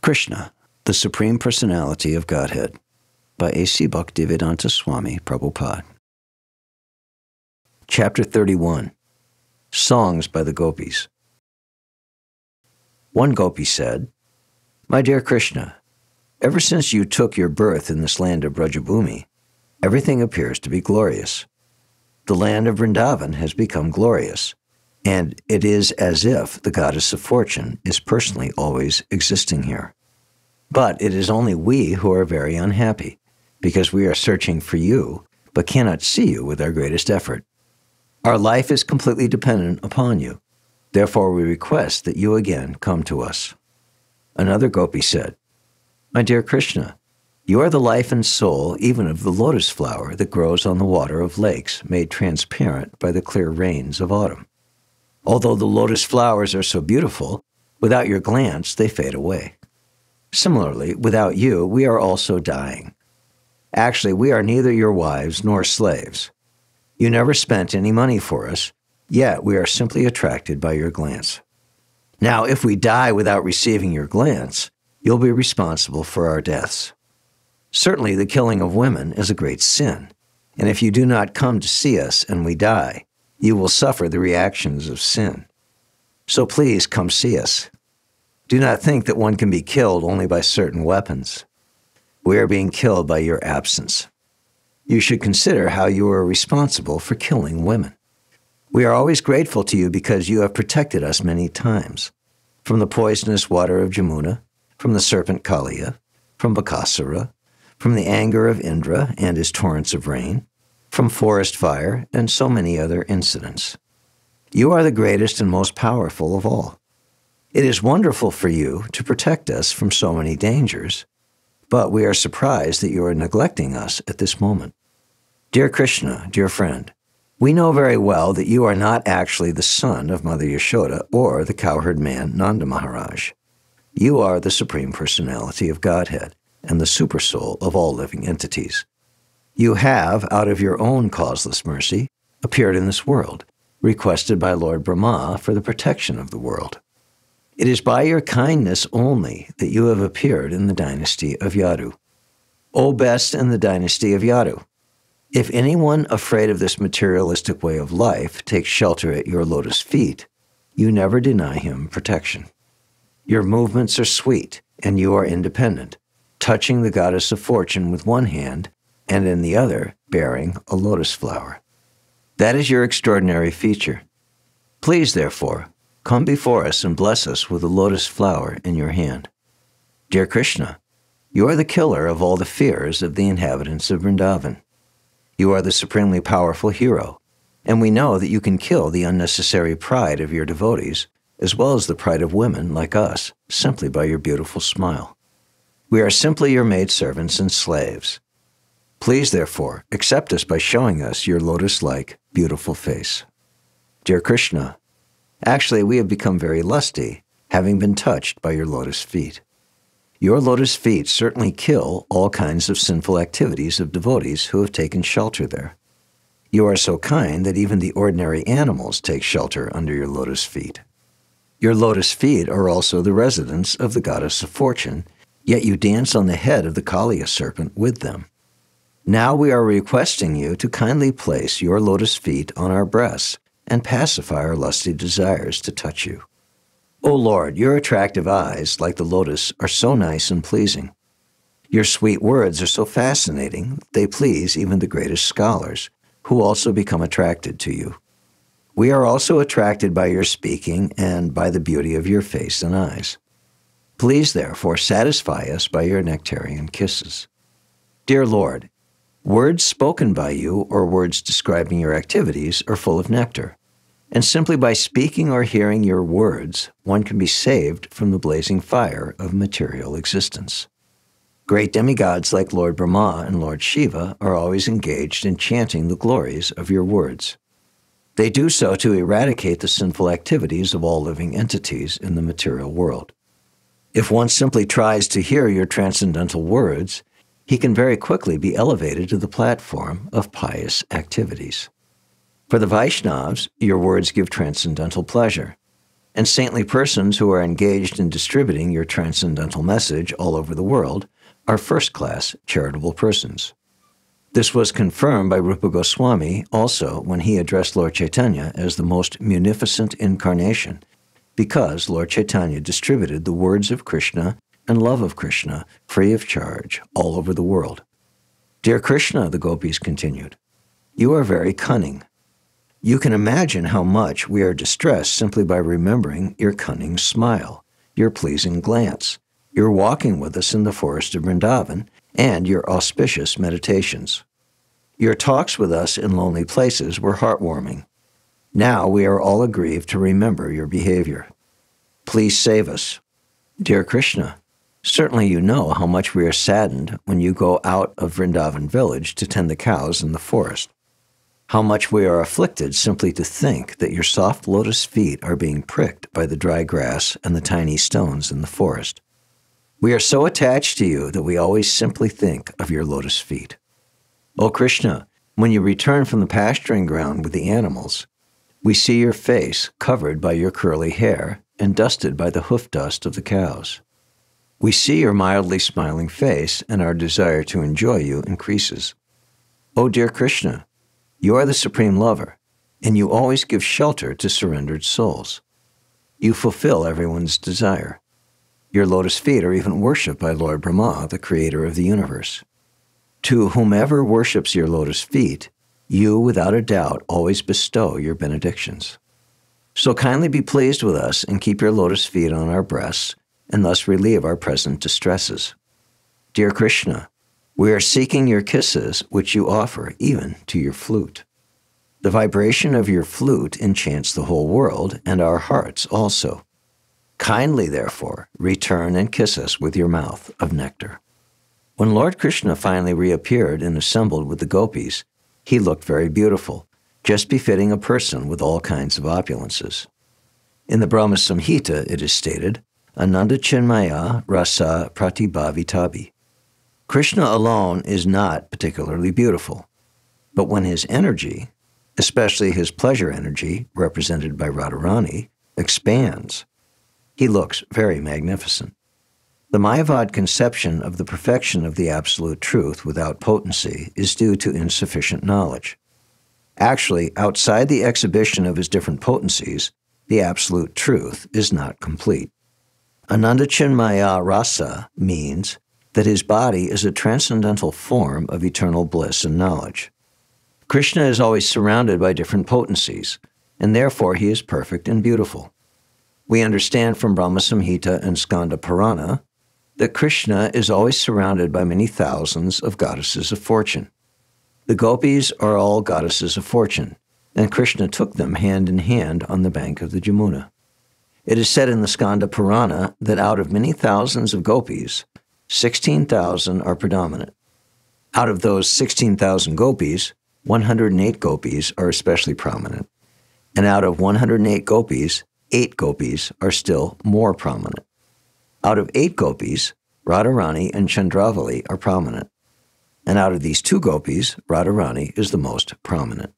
Krishna, the Supreme Personality of Godhead, by A.C. Bhaktivedanta Swami, Prabhupāda. Chapter 31. Songs by the Gopīs. One Gopi said, "My dear Krishna, ever since you took your birth in this land of Brajabhumi, everything appears to be glorious. The land of Vrindavan has become glorious, and it is as if the goddess of fortune is personally always existing here. But it is only we who are very unhappy, because we are searching for you, but cannot see you with our greatest effort. Our life is completely dependent upon you. Therefore we request that you again come to us." Another Gopi said, "My dear Krishna, you are the life and soul even of the lotus flower that grows on the water of lakes made transparent by the clear rains of autumn. Although the lotus flowers are so beautiful, without your glance they fade away. Similarly, without you, we are also dying. Actually, we are neither your wives nor slaves. You never spent any money for us, yet we are simply attracted by your glance. Now, if we die without receiving your glance, you'll be responsible for our deaths. Certainly, the killing of women is a great sin, and if you do not come to see us and we die, you will suffer the reactions of sin. So please come see us. Do not think that one can be killed only by certain weapons. We are being killed by your absence. You should consider how you are responsible for killing women. We are always grateful to you because you have protected us many times, from the poisonous water of Jamuna, from the serpent Kaliya, from Bakasura, from the anger of Indra and his torrents of rain, from forest fire, and so many other incidents. You are the greatest and most powerful of all. It is wonderful for you to protect us from so many dangers, but we are surprised that you are neglecting us at this moment. Dear Krishna, dear friend, we know very well that you are not actually the son of Mother Yashoda or the cowherd man Nanda Maharaj. You are the Supreme Personality of Godhead and the Supersoul of all living entities. You have, out of your own causeless mercy, appeared in this world, requested by Lord Brahma for the protection of the world. It is by your kindness only that you have appeared in the dynasty of Yadu. O best in the dynasty of Yadu, if anyone afraid of this materialistic way of life takes shelter at your lotus feet, you never deny him protection. Your movements are sweet, and you are independent, touching the goddess of fortune with one hand and in the other bearing a lotus flower. That is your extraordinary feature. Please, therefore, come before us and bless us with a lotus flower in your hand. Dear Krishna, you are the killer of all the fears of the inhabitants of Vrindavan. You are the supremely powerful hero, and we know that you can kill the unnecessary pride of your devotees, as well as the pride of women like us, simply by your beautiful smile. We are simply your maidservants and slaves. Please, therefore, accept us by showing us your lotus-like, beautiful face. Dear Krishna, actually, we have become very lusty, having been touched by your lotus feet. Your lotus feet certainly kill all kinds of sinful activities of devotees who have taken shelter there. You are so kind that even the ordinary animals take shelter under your lotus feet. Your lotus feet are also the residence of the goddess of fortune, yet you dance on the head of the Kaliya serpent with them. Now we are requesting you to kindly place your lotus feet on our breasts and pacify our lusty desires to touch you. O Lord, your attractive eyes, like the lotus, are so nice and pleasing. Your sweet words are so fascinating, they please even the greatest scholars, who also become attracted to you. We are also attracted by your speaking and by the beauty of your face and eyes. Please, therefore, satisfy us by your nectarian kisses. Dear Lord, words spoken by you or words describing your activities are full of nectar, and simply by speaking or hearing your words, one can be saved from the blazing fire of material existence. Great demigods like Lord Brahma and Lord Shiva are always engaged in chanting the glories of your words. They do so to eradicate the sinful activities of all living entities in the material world. If one simply tries to hear your transcendental words, he can very quickly be elevated to the platform of pious activities. For the Vaishnavas, your words give transcendental pleasure. and saintly persons who are engaged in distributing your transcendental message all over the world are first-class charitable persons. This was confirmed by Rupa Goswami also when he addressed Lord Chaitanya as the most munificent incarnation, because Lord Chaitanya distributed the words of Krishna and love of Krishna free of charge all over the world. Dear Krishna, the Gopis continued, you are very cunning. You can imagine how much we are distressed simply by remembering your cunning smile, your pleasing glance, your walking with us in the forest of Vrindavan, and your auspicious meditations. Your talks with us in lonely places were heartwarming. Now we are all aggrieved to remember your behavior. Please save us. Dear Krishna, certainly you know how much we are saddened when you go out of Vrindavan village to tend the cows in the forest. How much we are afflicted simply to think that your soft lotus feet are being pricked by the dry grass and the tiny stones in the forest. We are so attached to you that we always simply think of your lotus feet. O Krishna, when you return from the pasturing ground with the animals, we see your face covered by your curly hair and dusted by the hoof dust of the cows. We see your mildly smiling face, and our desire to enjoy you increases. O dear Krishna, you are the supreme lover, and you always give shelter to surrendered souls. You fulfill everyone's desire. Your lotus feet are even worshipped by Lord Brahma, the creator of the universe. To whomever worships your lotus feet, you, without a doubt, always bestow your benedictions. So kindly be pleased with us and keep your lotus feet on our breasts, and thus relieve our present distresses. Dear Krishna, we are seeking your kisses, which you offer even to your flute. The vibration of your flute enchants the whole world and our hearts also. Kindly, therefore, return and kiss us with your mouth of nectar. When Lord Krishna finally reappeared and assembled with the gopis, he looked very beautiful, just befitting a person with all kinds of opulences. In the Brahma Samhita, it is stated, Ananda Chinmaya Rasa Pratibhavitabi. Krishna alone is not particularly beautiful, but when his energy, especially his pleasure energy, represented by Radharani, expands, he looks very magnificent. The Mayavad conception of the perfection of the absolute truth without potency is due to insufficient knowledge. Actually, outside the exhibition of his different potencies, the absolute truth is not complete. Ananda Chinmaya Rasa means that his body is a transcendental form of eternal bliss and knowledge. Krishna is always surrounded by different potencies, and therefore he is perfect and beautiful. We understand from Brahma Samhita and Skanda Purana that Krishna is always surrounded by many thousands of goddesses of fortune. The gopis are all goddesses of fortune, and Krishna took them hand in hand on the bank of the Jamuna. It is said in the Skanda Purana that out of many thousands of gopis, 16,000 are predominant. Out of those 16,000 gopis, 108 gopis are especially prominent. And out of 108 gopis, 8 gopis are still more prominent. Out of 8 gopis, Radharani and Chandravali are prominent. And out of these 2 gopis, Radharani is the most prominent.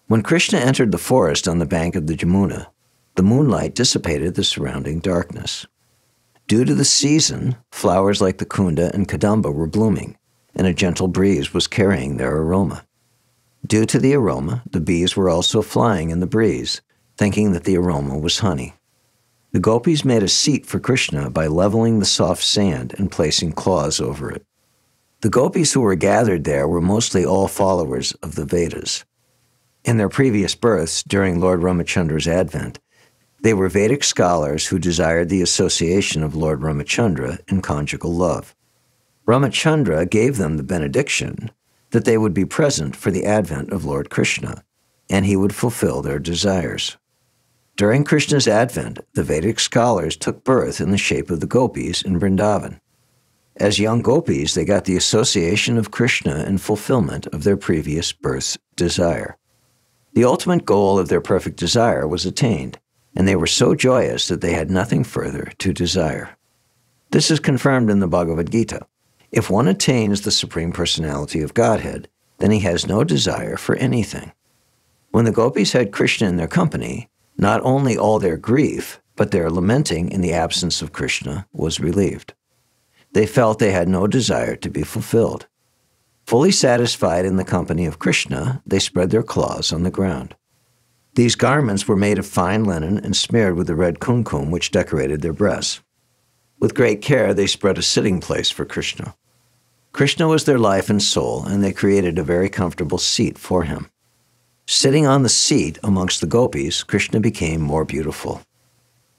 When Krishna entered the forest on the bank of the Jamuna, the moonlight dissipated the surrounding darkness. Due to the season, flowers like the kunda and kadamba were blooming, and a gentle breeze was carrying their aroma. Due to the aroma, the bees were also flying in the breeze, thinking that the aroma was honey. The gopis made a seat for Krishna by leveling the soft sand and placing cloths over it. The gopis who were gathered there were mostly all followers of the Vedas. In their previous births, during Lord Ramachandra's advent, they were Vedic scholars who desired the association of Lord Ramachandra in conjugal love. Ramachandra gave them the benediction that they would be present for the advent of Lord Krishna, and he would fulfill their desires. During Krishna's advent, the Vedic scholars took birth in the shape of the gopis in Vrindavan. As young gopis, they got the association of Krishna and fulfillment of their previous birth's desire. The ultimate goal of their perfect desire was attained, and they were so joyous that they had nothing further to desire. This is confirmed in the Bhagavad Gita. If one attains the Supreme Personality of Godhead, then he has no desire for anything. When the gopis had Krishna in their company, not only all their grief, but their lamenting in the absence of Krishna was relieved. They felt they had no desire to be fulfilled. Fully satisfied in the company of Krishna, they spread their claws on the ground. These garments were made of fine linen and smeared with the red kumkum which decorated their breasts. With great care, they spread a sitting place for Krishna. Krishna was their life and soul, and they created a very comfortable seat for him. Sitting on the seat amongst the gopis, Krishna became more beautiful.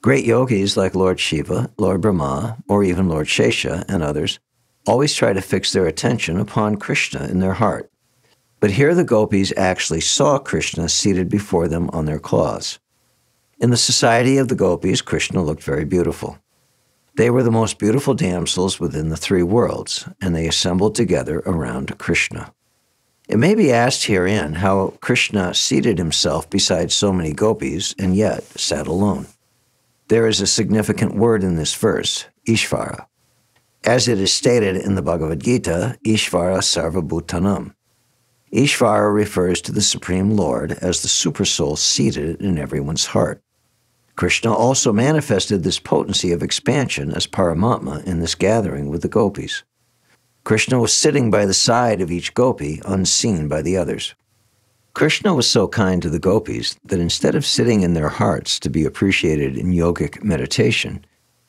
Great yogis like Lord Shiva, Lord Brahma, or even Lord Shesha and others always try to fix their attention upon Krishna in their heart. But here the gopis actually saw Krishna seated before them on their claws. In the society of the gopis, Krishna looked very beautiful. They were the most beautiful damsels within the three worlds, and they assembled together around Krishna. It may be asked herein how Krishna seated himself beside so many gopis and yet sat alone. There is a significant word in this verse, Ishvara. As it is stated in the Bhagavad Gita, Ishvara Sarvabhutanam. Ishvara refers to the Supreme Lord as the Supersoul seated in everyone's heart. Krishna also manifested this potency of expansion as Paramatma in this gathering with the gopis. Krishna was sitting by the side of each gopi, unseen by the others. Krishna was so kind to the gopis that instead of sitting in their hearts to be appreciated in yogic meditation,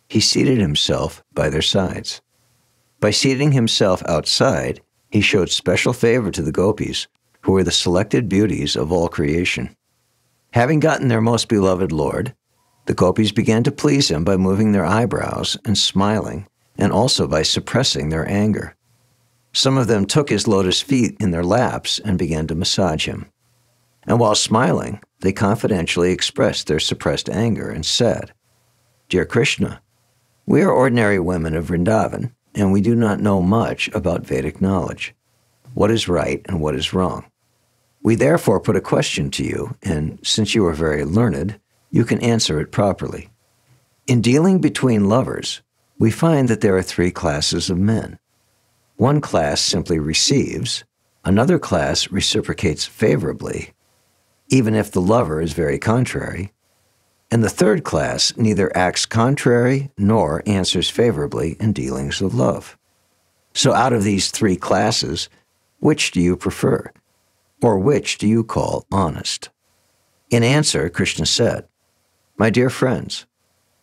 he seated himself by their sides. By seating himself outside, he showed special favor to the gopis, who were the selected beauties of all creation. Having gotten their most beloved Lord, the gopis began to please him by moving their eyebrows and smiling, and also by suppressing their anger. Some of them took his lotus feet in their laps and began to massage him. And while smiling, they confidentially expressed their suppressed anger and said, "Dear Krishna, we are ordinary women of Vrindavan, and we do not know much about Vedic knowledge, what is right and what is wrong. We therefore put a question to you, and since you are very learned, you can answer it properly. In dealing between lovers, we find that there are three classes of men. One class simply receives, another class reciprocates favorably, even if the lover is very contrary, and the third class neither acts contrary nor answers favorably in dealings of love. So out of these three classes, which do you prefer? Or which do you call honest?" In answer, Krishna said, "My dear friends,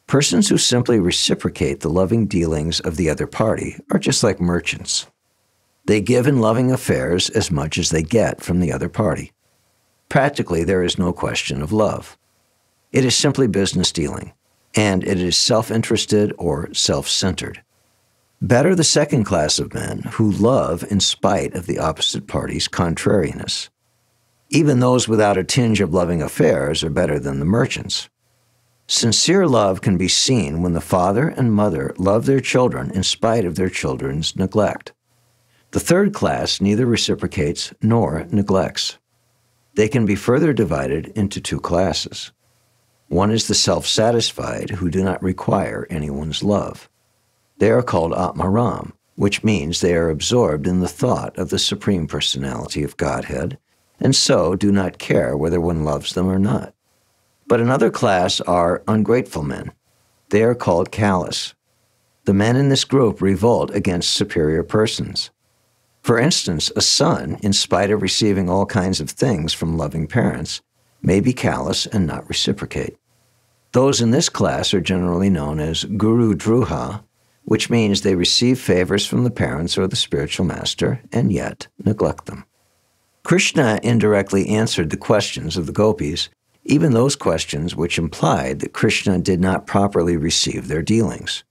persons who simply reciprocate the loving dealings of the other party are just like merchants. They give in loving affairs as much as they get from the other party. Practically, there is no question of love. It is simply business dealing, and it is self-interested or self-centered. Better the second class of men who love in spite of the opposite party's contrariness. Even those without a tinge of loving affairs are better than the merchants. Sincere love can be seen when the father and mother love their children in spite of their children's neglect. The third class neither reciprocates nor neglects. They can be further divided into two classes. One is the self-satisfied who do not require anyone's love. They are called Atmaram, which means they are absorbed in the thought of the Supreme Personality of Godhead, and so do not care whether one loves them or not. But another class are ungrateful men. They are called callous. The men in this group revolt against superior persons. For instance, a son, in spite of receiving all kinds of things from loving parents, may be callous and not reciprocate. Those in this class are generally known as Guru Druha, which means they receive favors from the parents or the spiritual master and yet neglect them. Krishna indirectly answered the questions of the gopis, even those questions which implied that Krishna did not properly receive their dealings.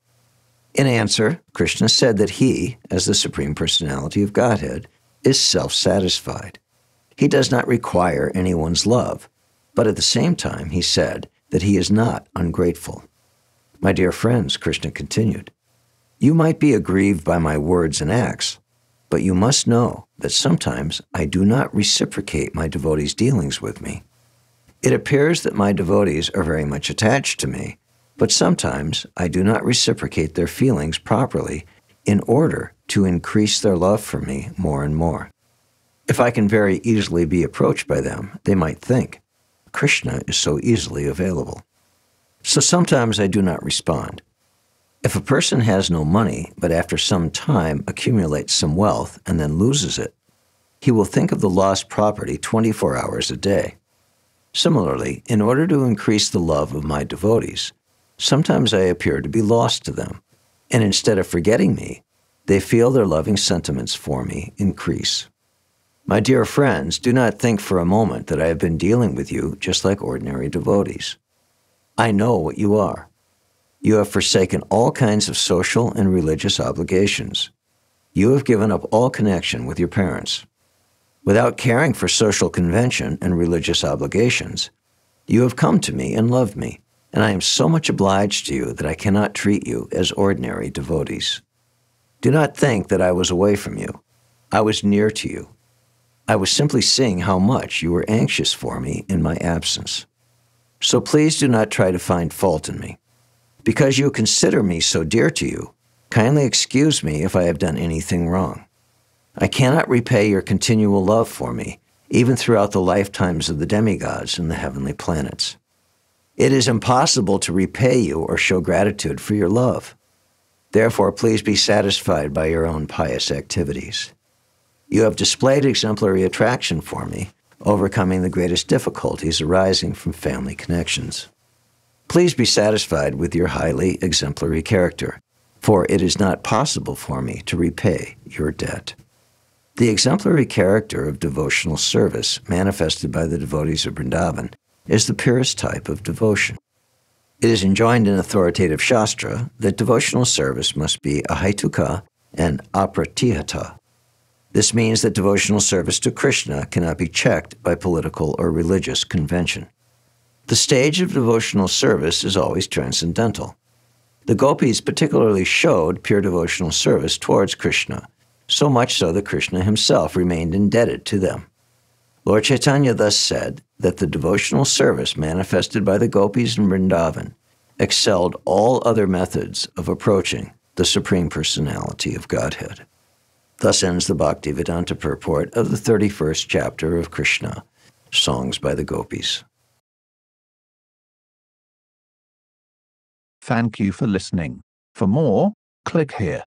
In answer, Krishna said that he, as the Supreme Personality of Godhead, is self-satisfied. He does not require anyone's love, but at the same time he said that he is not ungrateful. "My dear friends," Krishna continued, "you might be aggrieved by my words and acts, but you must know that sometimes I do not reciprocate my devotees' dealings with me. It appears that my devotees are very much attached to me, but sometimes I do not reciprocate their feelings properly in order to increase their love for me more and more. If I can very easily be approached by them, they might think, Krishna is so easily available. So sometimes I do not respond. If a person has no money, but after some time accumulates some wealth and then loses it, he will think of the lost property 24 hours a day. Similarly, in order to increase the love of my devotees, sometimes I appear to be lost to them, and instead of forgetting me, they feel their loving sentiments for me increase. My dear friends, do not think for a moment that I have been dealing with you just like ordinary devotees. I know what you are. You have forsaken all kinds of social and religious obligations. You have given up all connection with your parents. Without caring for social convention and religious obligations, you have come to me and loved me, and I am so much obliged to you that I cannot treat you as ordinary devotees. Do not think that I was away from you. I was near to you. I was simply seeing how much you were anxious for me in my absence. So please do not try to find fault in me. Because you consider me so dear to you, kindly excuse me if I have done anything wrong. I cannot repay your continual love for me, even throughout the lifetimes of the demigods and the heavenly planets. It is impossible to repay you or show gratitude for your love. Therefore, please be satisfied by your own pious activities. You have displayed exemplary attraction for me, overcoming the greatest difficulties arising from family connections. Please be satisfied with your highly exemplary character, for it is not possible for me to repay your debt. The exemplary character of devotional service manifested by the devotees of Vrindavan is the purest type of devotion. It is enjoined in authoritative Shastra that devotional service must be ahaituka and apratihata. This means that devotional service to Krishna cannot be checked by political or religious convention. The stage of devotional service is always transcendental. The Gopīs particularly showed pure devotional service towards Krishna, so much so that Krishna himself remained indebted to them. Lord Chaitanya thus said that the devotional service manifested by the Gopīs in Vrindavan excelled all other methods of approaching the Supreme Personality of Godhead. Thus ends the Bhaktivedanta purport of the 31st chapter of Kṛṣṇa, Songs by the Gopīs. Thank you for listening. For more, click here.